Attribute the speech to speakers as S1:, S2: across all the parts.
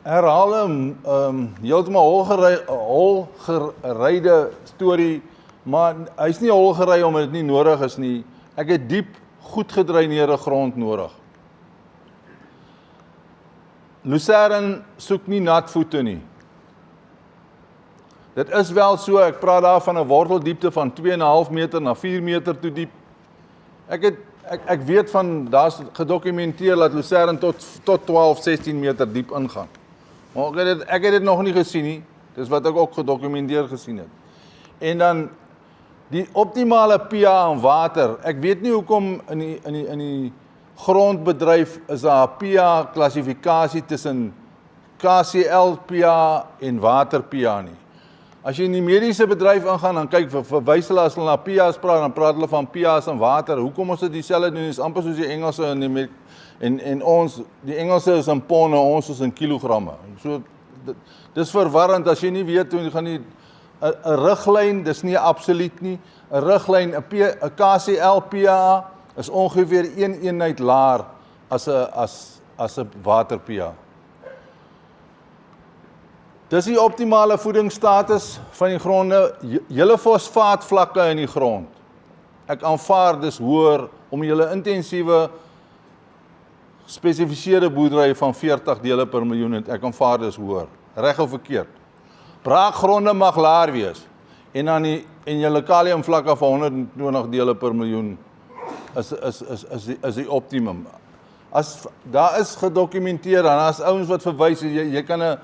S1: herhaal 'n heeltemal holgeryde storie, maar hy's nie holgery omdat dit nie nodig is nie. Ek het diep, goed gedreineerde grond nodig. Lucerne soek nie nat voete nie. Dit is wel so, ek praat daar van 'n worteldiepte van 2,5 meter na 4 meter toe diep. Ek weet van, daar's gedokumenteer dat lucerne tot 12, 16 meter diep ingaan. Maar ek het dit nog nie gesien nie, dis wat ek ook gedokumenteer gesien het. En dan die optimale pH in water, ek weet nie hoekom in die grondbedryf is daar 'n pH klassifikasie tussen KCl pH en water pH nie. As jy in die mediese bedryf ingaan, dan kyk, verwys hulle as hulle na pH's praat, dan praat hulle van pH's in water. Hoekom ons dit dieselfde doen, is amper soos die Engelse en ons, die Engelse is in ponde, ons is in kilogramme. So, dis verwarrend, as jy nie weet, hoe gaan nie, 'n riglyn, dis nie absoluut nie, 'n riglyn, 'n KCl pH is ongeveer 1 eenheid laer as 'n water pH. Dis die optimale voedingsstatus van die gronde, julle fosfaatvlakke in die grond. Ek aanvaar dis hoër om julle intensiewe gespesifiseerde boerdery van 40 dele per miljoen het, ek aanvaar dis hoër, reg of verkeerd. Braakgronde mag laer wees, en dan julle kaliumvlakke van 120 dele per miljoen is die optimum. Daar is gedokumenteer, en as ouens wat verwys, jy kan 'n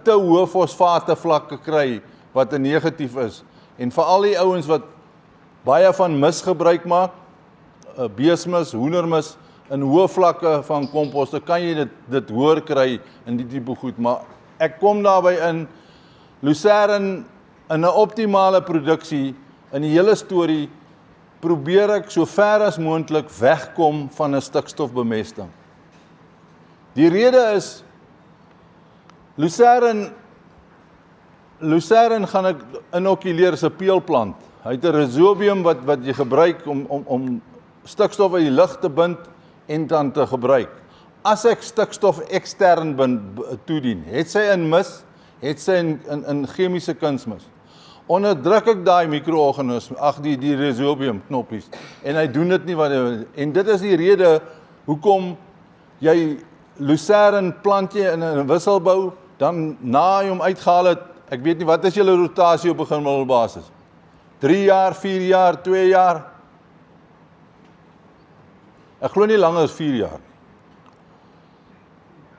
S1: te hoë fosfate vlakke kry, wat 'n negatief is, en veral die ouens wat baie van mis gebruik maak, beesmis, hoendermis, in hoë vlakke van kompos, dan kan jy dit hoër kry in die tipe goed, maar ek kom daarby in, lucerne in 'n optimale produksie, in die hele storie, probeer ek so ver as moontlik wegkom van 'n stikstofbemesting. Die rede is, lucerne gaan ek inokuleer as 'n peelplant. Hy het 'n rhizobium wat jy gebruik om stikstof uit die lug te bind en dan te gebruik. As ek stikstof ekstern toedien, het sy in mis, het sy in chemiese kunsmis, onderdruk ek daai mikroorganisme, die rhizobium knoppies, en hy doen dit nie wat hy wil. En dit is die rede hoekom jy lucerne plant jy in 'n wisselbou, dan na jy hom uitgehaal het, ek weet nie, wat is julle rotasie op 'n gemiddelbasis? 3 jaar, 4 jaar, 2 jaar? Ek glo nie langer as 4 jaar.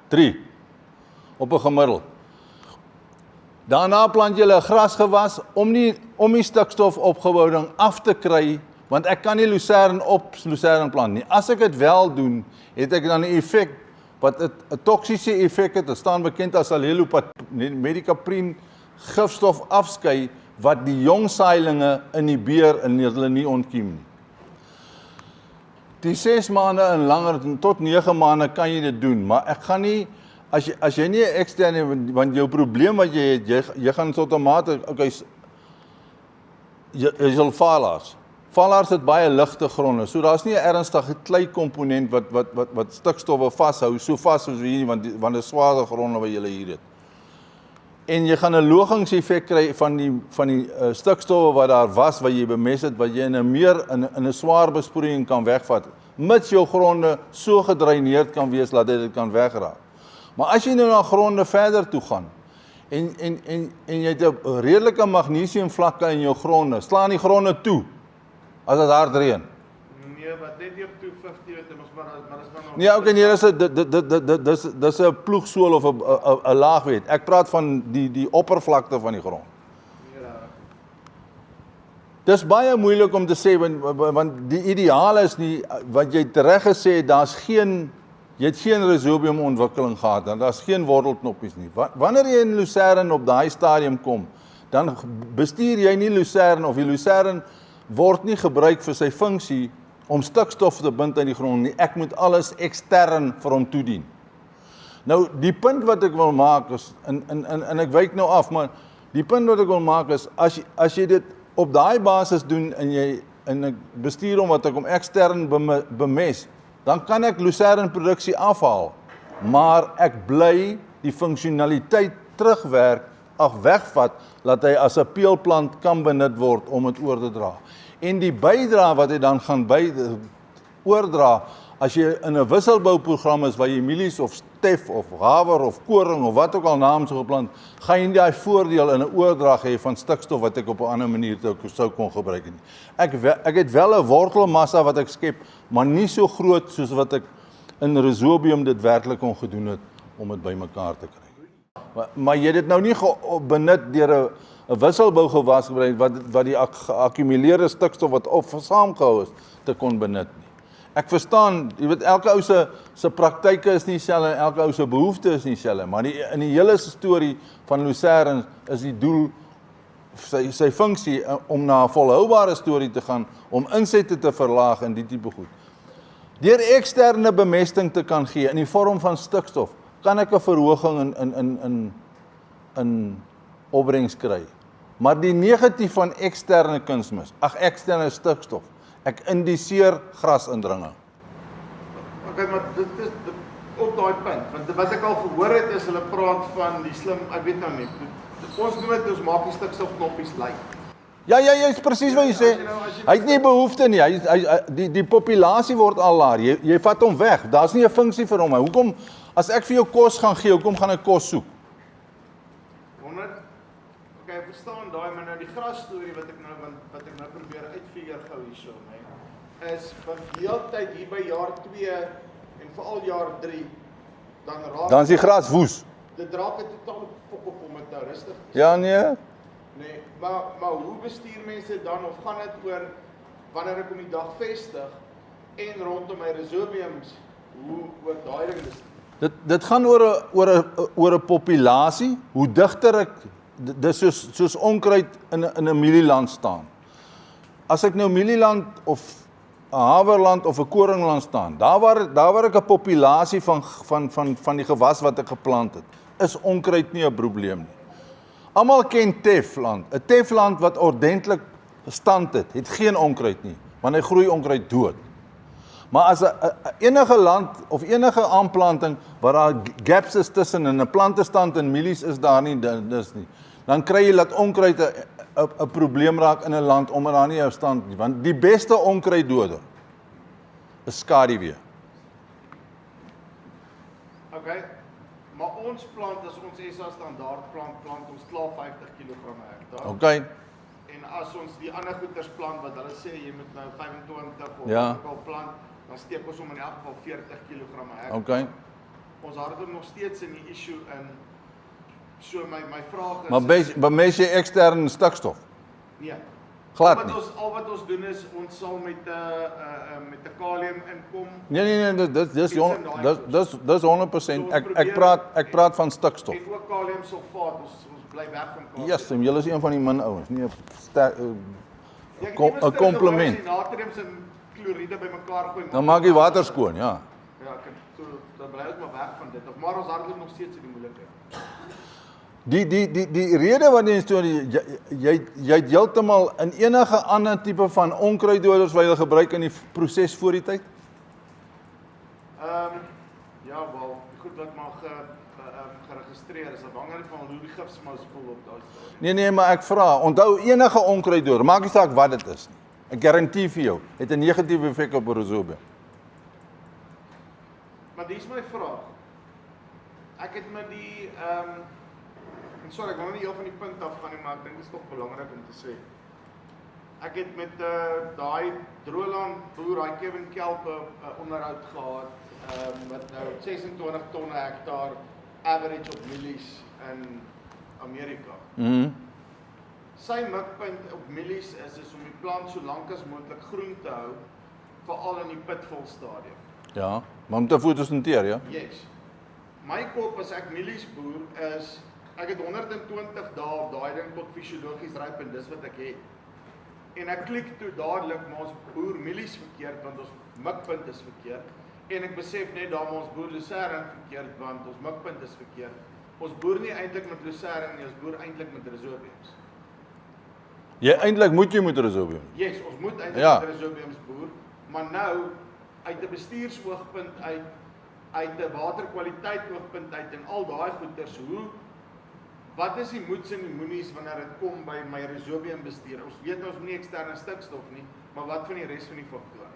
S1: 3, op 'n gemiddeld. Daarna plant julle 'n grasgewas, om die stikstofopgebouing af te kry, want ek kan nie lucerne op lucerne plant nie. As ek dit wel doen, het ek dan 'n effek, wat 'n toksiese effek het, dit staan bekend as allelopatmedicaprine, gifstof afskei, wat die jong saailinge in die beer en hulle nie ontkiem nie. Die 6 maande en langer, tot 9 maande kan jy dit doen, maar ek gaan nie, as jy nie eksterne, want jou probleem wat jy het, jy gaan tot 'n mate, okay, jy sal fallaars. Fallaars het baie ligte gronde, so daar's nie 'n ernstige kleikomponent wat stikstowwe vashou, so vas soos hier nie, want dit is swaarder gronde wat jy hier het. En jy gaan 'n logingseffek kry van die stikstowwe wat daar was, wat jy bemes het, wat jy in 'n swaar besproeiing kan wegvat, mits jou gronde so gedreineerd kan wees, dat dit kan wegraak. Maar as jy nou na gronde verder toe gaan, en jy het 'n redelike magnesiumvlakke in jou gronde, slaan die gronde toe, as dit hard reën.
S2: Nee, wat net hier op 250 het, maar is maar nog...
S1: Nee, okay, nee, dis 'n ploegsool of 'n laagwet. Ek praat van die oppervlakte van die grond. Dis baie moeilik om te sê, want die ideaal is nie, wat jy reg gesê het, jy het geen rhizobium ontwikkeling gehad, en daar's geen wortelknoppies nie. Wanneer jy in lucerne op daai stadium kom, dan bestuur jy nie lucerne, of die lucerne word nie gebruik vir sy funksie om stikstof te bind in die grond nie. Ek moet alles ekstern vir hom toedien. Nou, die punt wat ek wil maak is, en ek wyk nou af, maar die punt wat ek wil maak is, as jy dit op daai basis doen, en ek bestuur hom wat ek hom ekstern bemes, dan kan ek lucerne produksie afhaal, maar ek bly die funksionaliteit terugwerk, wegvat, dat hy as 'n peelplant kan benut word om dit oor te dra. En die bydra wat hy dan gaan oordra, as jy in 'n wisselbouprogram is waar jy mielies of stef of haver of koring of wat ook al naam sou geplant, gaan jy daai voordeel in 'n oordrag hê van stikstof wat ek op 'n ander manier sou kon gebruik nie. Ek het wel 'n wortelmassa wat ek skep, maar nie so groot soos wat ek in Rhizobium dit werklik kon gedoen het om dit bymekaar te kry. Maar jy het dit nou nie benut deur 'n wisselbougewas gebruik wat die geakkumuleerde stikstof wat saamgehou is te kon benut nie. Ek verstaan, jy weet elke ou se praktyke is nie dieselfde en elke ou se behoefte is nie dieselfde, maar in die hele storie van Lucerne is die doel sy funksie om na 'n volhoubare storie te gaan, om insette te verlaag in die tipe goed. Deur eksterne bemesting te kan gee in die vorm van stikstof, kan ek 'n verhoging in opbrengs kry. Maar die negatief van eksterne kunsmis, eksterne stikstof, ek indiseer grasindringing.
S2: Okay, maar dit is op daai punt, want wat ek al gehoor het is hulle praat van die slim, ek weet nou nie, ons doen dit, ons maak die stikstofknoppies lyk.
S1: Ja, is presies wat jy sê. Hy het nie behoefte nie. Die populasie word al laer. Jy vat hom weg. Daar's nie 'n funksie vir hom. Hoekom as ek vir jou kos gaan gee, hoekom gaan ek kos soek?
S2: Okay, ek verstaan daai, maar nou die grasstorie wat ek nou probeer uitfigure gou hierso, nee, is van die hele tyd hier by jaar 2 en veral jaar 3
S1: dan is die gras woes.
S2: Dit raak 'n totale fok op om dit nou rustig.
S1: Ja, nee.
S2: Nee, maar hoe bestuur mense dan, of gaan dit oor wanneer ek om die dag vestig en rondom my rhizobiums, hoe oor daai ding bestuur?
S1: Dit gaan oor 'n populasie, hoe digter ek, dis soos onkruid in 'n mielieland staan. As ek nou mielieland of 'n haverland of 'n koringland staan, daar waar ek 'n populasie van die gewas wat ek geplant het, is onkruid nie 'n probleem nie. Almal ken tefland. 'n Tefland wat ordentlik stand het geen onkruid nie, want hy groei onkruid dood. Maar as enige land of enige aanplanting waar daar gaps is tussen en 'n plantestand en mielies is daar nie, dis nie. Dan kry jy dat onkruid 'n probleem raak in 'n land omdat daar nie 'n stand nie, want die beste onkruiddoder is skaduwee.
S2: Okay. Maar ons plant, as ons SA standaard plant ons klaar 50 kg per hektaar.
S1: Okay.
S2: En as ons die ander goeters plant wat hulle sê jy moet nou 25 of
S1: ja,
S2: wat ook al plant, dan steek ons om in elk geval 40 kg per hektaar.
S1: Okay.
S2: Ons hardloop nog steeds in die issue in. So my vraag is,
S1: maar mes jy eksterne stikstof?
S2: Nee.
S1: Glad nie.
S2: Al wat ons doen is ons sal met 'n kalium inkom.
S1: Nee, dis 100%. Ek praat van stikstof.
S2: En ook kaliumsulfaat, ons bly weg van kalium.
S1: Yes, julle is een van die min ouens, nie 'n kompliment.
S2: Natriums en kloriede bymekaar gooi.
S1: Dan maak jy water skoon, ja.
S2: Ja, dan bly ons maar weg van dit. Of maar ons hardloop nog steeds in die moeilikheid.
S1: Die rede wat die storie, jy het heeltemal in enige ander tipe van onkruiddoders wat jy gebruik in die proses voor die tyd?
S2: Ja, wel, goed wat maar geregistreer is, afhangend van hoe die gifsmous voel op daai stadium.
S1: Nee, maar ek vra, onthou enige onkruiddoder, maak nie saak wat dit is nie. Ek garandeer vir jou, het 'n negatiewe effek op rhizobium.
S2: Maar dis my vraag. Ek het met die sorry, ek wil nie heel van die punt af gaan nie, maar ek dink dit is tog belangrik om te sê. Ek het met daai Droland boer, daai Kevin Kelpe onderhoud gehad, met nou 26 tonne hektaar average op mielies in Amerika. Sy mikpunt op mielies is om die plant so lank as moontlik groen te hou, veral in die pitvol stadium.
S1: Ja, maar om te fotosynteer, ja?
S2: Yes. My kop as ek mielies boer is, ek het 120 dae op daai ding tot fisiologies ryp en dis wat ek het. En ek klik toe dadelik, maar ons boer mielies verkeerd, want ons mikpunt is verkeerd. En ek besef net daar maar ons boer Lucerne verkeerd, want ons mikpunt is verkeerd. Ons boer nie eintlik met Lucerne nie, ons boer eintlik met rhizobiums.
S1: Eintlik moet jy met rhizobium.
S2: Yes, ons moet eintlik met rhizobiums boer, maar nou, uit 'n bestuursoogpunt uit, uit 'n waterkwaliteit oogpunt uit en al daai goeters, wat is die moeds en die moenies wanneer dit kom by my rhizobium bestuur? Ons weet ons nie eksterne stikstof nie, maar wat van die res van die faktore?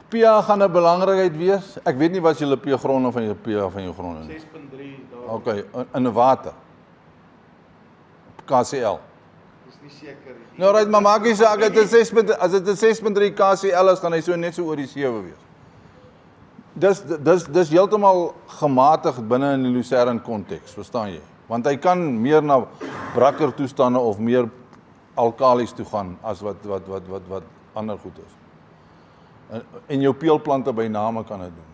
S1: pH gaan 'n belangrikheid wees. Ek weet nie wat julle pH-gronde van jou pH van jou gronde nie.
S2: 6.3 daar.
S1: Okay, in 'n water. KCl.
S2: Dis nie seker nie.
S1: Nou right, maar maak nie saak as dit 'n 6.3 KCl is, gaan hy so net so oor die 7 wees. Dis heeltemal gematig binne in die Lucerne konteks, verstaan jy? Want hy kan meer na brakker toestande of meer alkalies toe gaan as wat ander goed is. En jou peelplante by name kan dit doen.